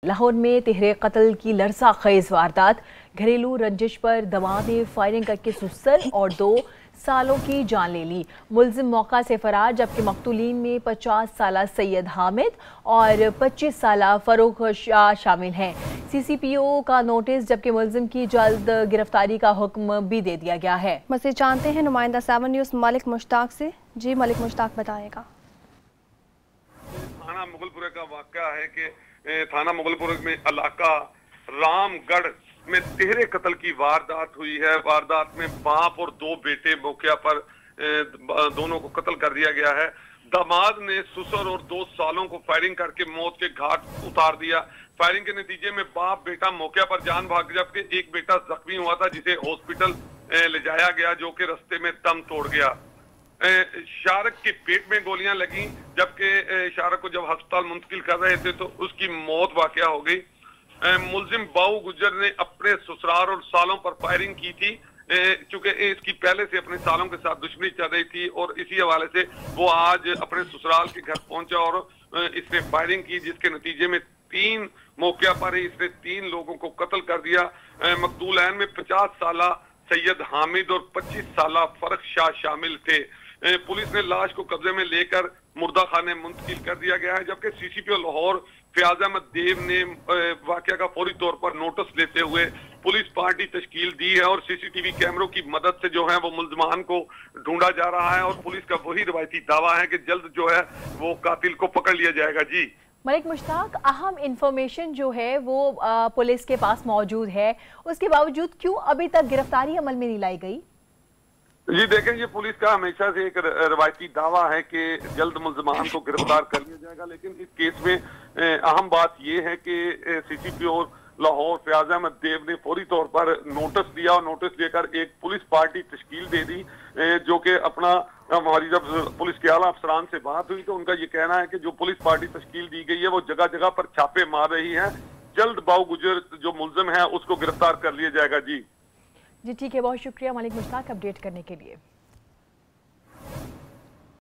लाहौर में तिहरे कत्ल की लरज़ाखेज़ वारदात। घरेलू रंजिश पर दवा ने फायरिंग करके सुसर और 2 सालों की जान ले ली। मुल्जिम मौका से फरार, जबकि मकतूलीन में 50 साला सैयद हामिद और 25 साला फरूख शाह शामिल हैं। CCPO का नोटिस, जबकि मुल्जिम की जल्द गिरफ्तारी का हुक्म भी दे दिया गया है। मज़ीद जानते हैं नुमाइंदा 7 न्यूज़ मलिक मुश्ताक से। जी मलिक मुश्ताक बताएगा। थाना मुगलपुर का वाक़या है कि थाना मुगलपुर में इलाका रामगढ़ में तिहरे कत्ल की वारदात हुई है। वारदात में बाप और 2 बेटे मौके पर दोनों को कत्ल कर दिया गया है। दामाद ने ससुर और 2 सालों को फायरिंग करके मौत के घाट उतार दिया। फायरिंग के नतीजे में बाप बेटा मौके पर जान भाग गया, जबकि एक बेटा जख्मी हुआ था जिसे हॉस्पिटल ले जाया गया, जो कि रास्ते में दम तोड़ गया। शारक के पेट में गोलियां लगी, जबकि शारक को जब अस्पताल मुंतकिल कर रहे थे तो उसकी मौत वाकया हो गई। मुल्जिम बाऊ गुजर ने अपने ससुराल और सालों पर फायरिंग की थी, चूंकि इसकी पहले से अपने सालों के साथ दुश्मनी चल रही थी और इसी हवाले से वो आज अपने ससुराल के घर पहुंचा और इसने फायरिंग की, जिसके नतीजे में 3 मौके पर ही इसने 3 लोगों को कत्ल कर दिया। मकतूलैन में 50 साला सैयद हामिद और 25 साला फरूख शाह शामिल थे। पुलिस ने लाश को कब्जे में लेकर मुर्दा खाने मुंतकिल कर दिया गया है, जबकि CCPO लाहौर फयाज अहमद देव ने वाकया का फौरी तौर पर नोटिस लेते हुए पुलिस पार्टी तश्कील दी है और CCTV कैमरों की मदद से जो है वो मुल्जिमान को ढूंढा जा रहा है और पुलिस का वही रवायती दावा है कि जल्द जो है वो कातिल को पकड़ लिया जाएगा। जी मलिक मुश्ताक, अहम इंफॉर्मेशन जो है वो पुलिस के पास मौजूद है, उसके बावजूद क्यों अभी तक गिरफ्तारी अमल में नहीं लाई गई? जी देखें, ये पुलिस का हमेशा से एक रवायती दावा है कि जल्द मुल्जिमान को गिरफ्तार कर लिया जाएगा, लेकिन इस केस में अहम बात यह है कि CCPO लाहौर फयाज अहमद देव ने फौरी तौर पर नोटिस दिया और नोटिस देकर एक पुलिस पार्टी तश्कील दे दी, जो कि अपना हमारी जब पुलिस के आला अफसरान से बात हुई तो उनका ये कहना है कि जो पुलिस पार्टी तश्कील दी गई है वो जगह जगह पर छापे मार रही है। जल्द बाऊ गुजर जो मुल्जिम है उसको गिरफ्तार कर लिया जाएगा। जी ठीक है, बहुत शुक्रिया मलिक मुश्ताक अपडेट करने के लिए।